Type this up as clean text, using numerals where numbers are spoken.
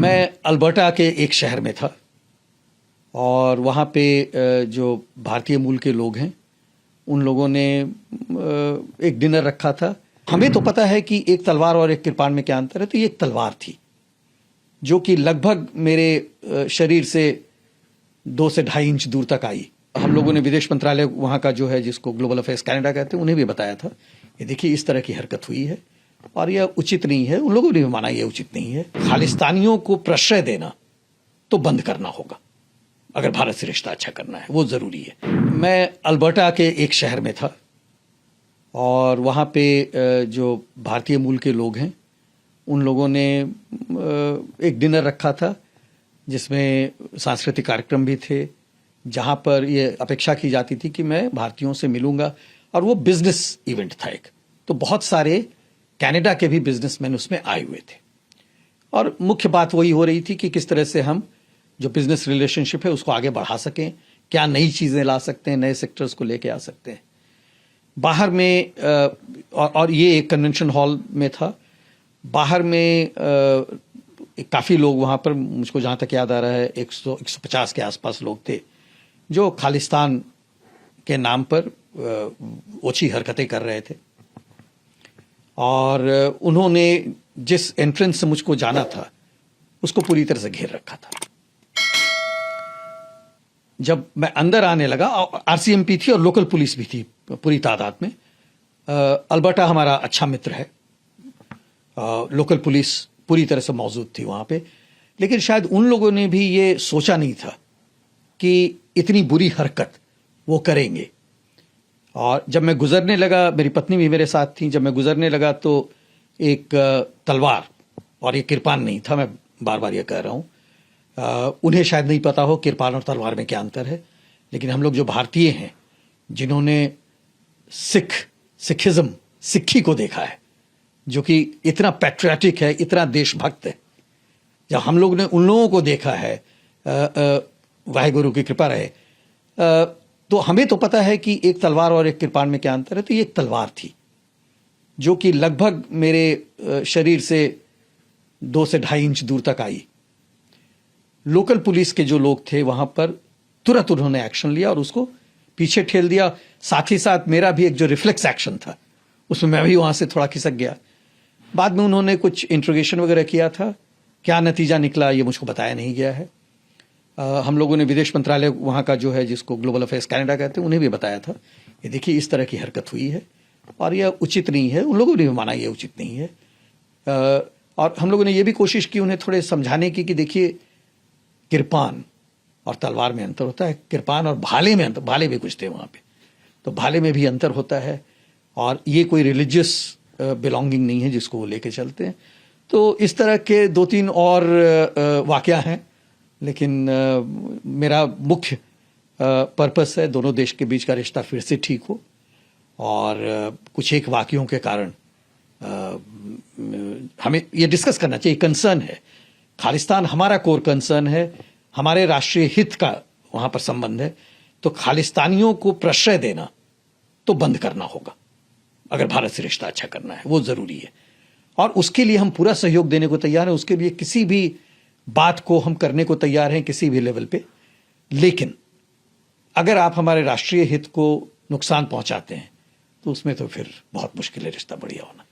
मैं अल्बर्टा के एक शहर में था और वहाँ पे जो भारतीय मूल के लोग हैं उन लोगों ने एक डिनर रखा था। हमें तो पता है कि एक तलवार और एक कृपाण में क्या अंतर है, तो ये एक तलवार थी जो कि लगभग मेरे शरीर से 2 से 2.5 इंच दूर तक आई। हम लोगों ने विदेश मंत्रालय वहाँ का जो है, जिसको ग्लोबल अफेयर्स कनाडा कहते हैं, उन्हें भी बताया था ये देखिए इस तरह की हरकत हुई है और यह उचित नहीं है। उन लोगों ने भी माना यह उचित नहीं है। खालिस्तानियों को प्रश्रय देना तो बंद करना होगा अगर भारत से रिश्ता अच्छा करना है, वो ज़रूरी है। मैं अल्बर्टा के एक शहर में था और वहाँ पे जो भारतीय मूल के लोग हैं उन लोगों ने एक डिनर रखा था जिसमें सांस्कृतिक कार्यक्रम भी थे, जहाँ पर ये अपेक्षा की जाती थी कि मैं भारतीयों से मिलूंगा और वो बिजनेस इवेंट था एक। तो बहुत सारे कनाडा के भी बिजनेसमैन उसमें आए हुए थे और मुख्य बात वही हो रही थी कि किस तरह से हम जो बिजनेस रिलेशनशिप है उसको आगे बढ़ा सकें, क्या नई चीज़ें ला सकते हैं, नए सेक्टर्स को लेके आ सकते हैं। बाहर में और ये एक कन्वेंशन हॉल में था। बाहर में काफ़ी लोग वहाँ पर, मुझको जहाँ तक याद आ रहा है 150 के आसपास लोग थे जो खालिस्तान के नाम पर ओछी हरकतें कर रहे थे और उन्होंने जिस एंट्रेंस से मुझको जाना था उसको पूरी तरह से घेर रखा था। जब मैं अंदर आने लगा, आरसीएमपी थी और लोकल पुलिस भी थी पूरी तादाद में। अल्बर्टा हमारा अच्छा मित्र है, लोकल पुलिस पूरी तरह से मौजूद थी वहाँ पे, लेकिन शायद उन लोगों ने भी ये सोचा नहीं था कि इतनी बुरी हरकत वो करेंगे। और जब मैं गुजरने लगा, मेरी पत्नी भी मेरे साथ थी, जब मैं गुजरने लगा तो एक तलवार और ये कृपाण नहीं था, मैं बार बार ये कह रहा हूँ। उन्हें शायद नहीं पता हो कृपाण और तलवार में क्या अंतर है, लेकिन हम लोग जो भारतीय हैं जिन्होंने सिक्खी को देखा है, जो कि इतना पैट्रियाटिक है, इतना देशभक्त है, जब हम लोग ने उन लोगों को देखा है, वाहेगुरु की कृपा रहे, तो हमें तो पता है कि एक तलवार और एक कृपाण में क्या अंतर है। तो ये एक तलवार थी जो कि लगभग मेरे शरीर से 2 से 2.5 इंच दूर तक आई। लोकल पुलिस के जो लोग थे वहां पर तुरंत उन्होंने एक्शन लिया और उसको पीछे ठेल दिया। साथ ही साथ मेरा भी एक जो रिफ्लेक्स एक्शन था उसमें मैं भी वहां से थोड़ा खिसक गया। बाद में उन्होंने कुछ इंट्रोगेशन वगैरह किया था, क्या नतीजा निकला ये मुझको बताया नहीं गया है। हम लोगों ने विदेश मंत्रालय वहाँ का जो है, जिसको ग्लोबल अफेयर्स कनाडा कहते हैं, उन्हें भी बताया था ये देखिए इस तरह की हरकत हुई है और यह उचित नहीं है। उन लोगों ने भी माना यह उचित नहीं है और हम लोगों ने ये भी कोशिश की उन्हें थोड़े समझाने की कि देखिए कृपाण और तलवार में अंतर होता है, कृपाण और भाले में अंतर, भाले भी कुछ थे वहाँ पे, तो भाले में भी अंतर होता है और ये कोई रिलीजियस बिलोंगिंग नहीं है जिसको वो लेके चलते हैं। तो इस तरह के 2-3 और वाकया हैं, लेकिन मेरा मुख्य पर्पस है दोनों देश के बीच का रिश्ता फिर से ठीक हो और कुछ एक वाकयों के कारण हमें ये डिस्कस करना चाहिए। कंसर्न है, खालिस्तान हमारा कोर कंसर्न है, हमारे राष्ट्रीय हित का वहाँ पर संबंध है, तो खालिस्तानियों को प्रश्रय देना तो बंद करना होगा अगर भारत से रिश्ता अच्छा करना है, वो ज़रूरी है और उसके लिए हम पूरा सहयोग देने को तैयार हैं। उसके लिए किसी भी बात को हम करने को तैयार हैं किसी भी लेवल पे, लेकिन अगर आप हमारे राष्ट्रीय हित को नुकसान पहुंचाते हैं तो उसमें तो फिर बहुत मुश्किल है रिश्ता बढ़िया होना।